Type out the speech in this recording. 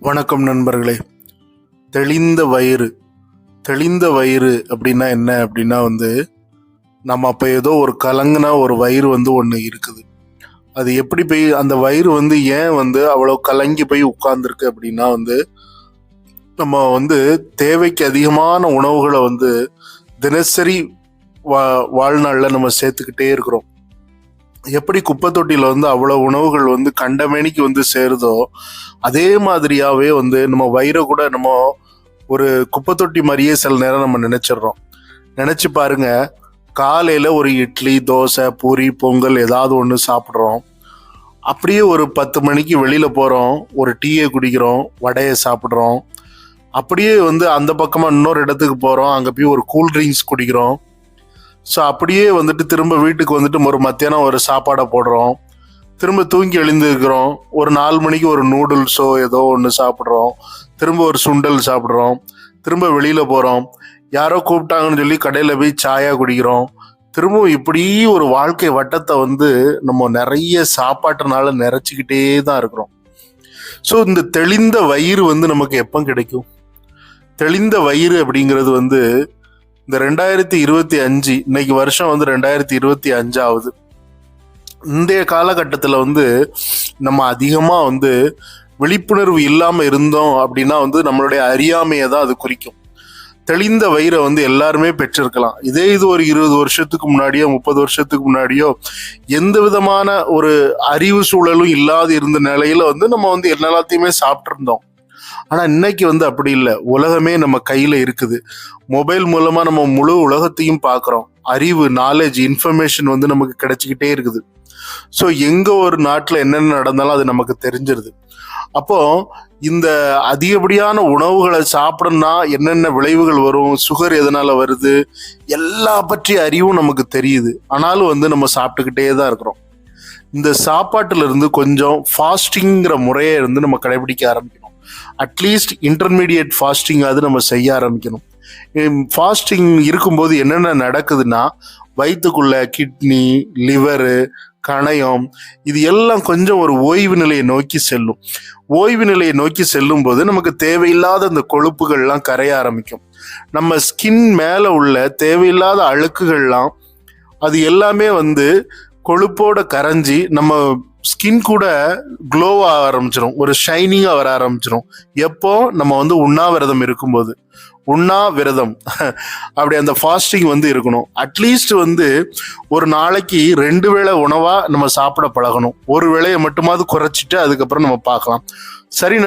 வணக்கம் நண்பர்களே. தெளிந்த வயிறு தெளிந்த வயிறு அப்படின்னா என்ன அப்படின்னா நம்ம அப்போ ஏதோ ஒரு கலங்கின ஒரு வயிறு ஒன்று இருக்குது. அது எப்படி போய் அந்த வயிறு ஏன் அவ்வளோ கலங்கி போய் உட்கார்ந்துருக்கு அப்படின்னா நம்ம தேவைக்கு அதிகமான உணவுகளை தினசரி வாழ்நாளில் நம்ம சேர்த்துக்கிட்டே இருக்கிறோம். எப்படி குப்பை தொட்டியில் அவ்வளோ உணவுகள் கண்டமேனிக்கு சேருதோ அதே மாதிரியாவே நம்ம வயிறை கூட நம்ம ஒரு குப்பை தொட்டி மாதிரியே சில நேரம் நம்ம நினைச்சு பாருங்க. காலையில ஒரு இட்லி, தோசை, பூரி, பொங்கல் ஏதாவது ஒன்று சாப்பிட்றோம். அப்படியே ஒரு 10 மணிக்கு வெளியில போறோம், ஒரு டீயை குடிக்கிறோம், வடையை சாப்பிட்றோம். அப்படியே அந்த பக்கமா இன்னொரு இடத்துக்கு போறோம், அங்க போய் ஒரு கூல் ட்ரிங்க்ஸ் குடிக்கிறோம். ஸோ அப்படியே திரும்ப வீட்டுக்கு ஒரு மத்தியானம் ஒரு சாப்பாடை போடுறோம், திரும்ப தூங்கி எழுந்திருக்கிறோம். ஒரு 4 மணிக்கு ஒரு நூடுல்ஸோ ஏதோ ஒன்று சாப்பிட்றோம், திரும்ப ஒரு சுண்டல் சாப்பிட்றோம், திரும்ப வெளியில போகிறோம், யாரோ கூப்பிட்டாங்கன்னு சொல்லி கடையில் போய் சாயா குடிக்கிறோம். திரும்பவும் இப்படி ஒரு வாழ்க்கை வட்டத்தை நம்ம நிறைய சாப்பாட்டுனால நிறைச்சிக்கிட்டே தான் இருக்கிறோம். ஸோ இந்த தெளிந்த வயிறு நமக்கு எப்போ கிடைக்கும்? தெளிந்த வயிறு அப்படிங்கிறது இந்த 2025, இன்னைக்கு வருஷம் 2025 ஆகுது. இன்றைய காலகட்டத்தில் நம்ம அதிகமாக விழிப்புணர்வு இல்லாமல் இருந்தோம் அப்படின்னா நம்மளுடைய அறியாமையை தான் அது குறிக்கும். தெளிந்த வயிறை எல்லாருமே பெற்றிருக்கலாம். இது ஒரு 20 வருஷத்துக்கு முன்னாடியோ 30 வருஷத்துக்கு முன்னாடியோ எந்த விதமான ஒரு அறிவு சூழலும் இல்லாத இருந்த நிலையில நம்ம எல்லாத்தையுமே சாப்பிட்டு இருந்தோம். ஆனா இன்னைக்கு அப்படி இல்லை. உலகமே நம்ம கையில இருக்குது. மொபைல் மூலமா நம்ம முழு உலகத்தையும் பார்க்குறோம். அறிவு, நாலேஜ், இன்ஃபர்மேஷன் நமக்கு கிடைச்சிக்கிட்டே இருக்குது. ஸோ எங்க ஒரு நாட்டில் என்னென்ன நடந்தாலும் அது நமக்கு தெரிஞ்சிருது. அப்போ இந்த அதிகப்படியான உணவுகளை சாப்பிடணும்னா என்னென்ன விளைவுகள் வரும், சுகர் எதனால வருது, எல்லா பற்றிய அறிவும் நமக்கு தெரியுது. ஆனாலும் நம்ம சாப்பிட்டுக்கிட்டே தான் இருக்கிறோம். இந்த சாப்பாட்டுல இருந்து கொஞ்சம் ஃபாஸ்டிங்கிற முறையை நம்ம கடைபிடிக்க ஆரம்பிக்கணும். அட்லீஸ்ட் இன்டர்மீடியட் ஃபாஸ்டிங் அது நம்ம செய்ய ஆரம்பிக்கணும். ஃபாஸ்டிங் இருக்கும்போது என்னென்ன நடக்குதுன்னா, வயிற்றுக்குள்ள கிட்னி, லிவரு, கணையம், இது எல்லாம் கொஞ்சம் ஒரு ஓய்வு நிலையை நோக்கி செல்லும். ஓய்வு நிலையை நோக்கி செல்லும் போது நமக்கு தேவையில்லாத அந்த கொழுப்புகள்லாம் கரைய ஆரம்பிக்கும். நம்ம ஸ்கின் மேல உள்ள தேவையில்லாத அழுக்குகள்லாம் அது எல்லாமே கொழுப்போட கரைஞ்சி நம்ம ஸ்கின் கூட க்ளோவா ஆரம்பிச்சிடும், ஒரு ஷைனிங்கா வர ஆரம்பிச்சிடும். எப்போ நம்ம உண்ணாவிரதம் இருக்கும்போது. உண்ணாவிரதம் அப்படி அந்த ஃபாஸ்டிங் இருக்கணும். அட்லீஸ்ட் ஒரு நாளைக்கு 2 வேளை உணவா நம்ம சாப்பிட பழகணும். ஒரு வேளையை மட்டுமாவது குறைச்சிட்டு அதுக்கப்புறம் நம்ம பார்க்கலாம். சரி.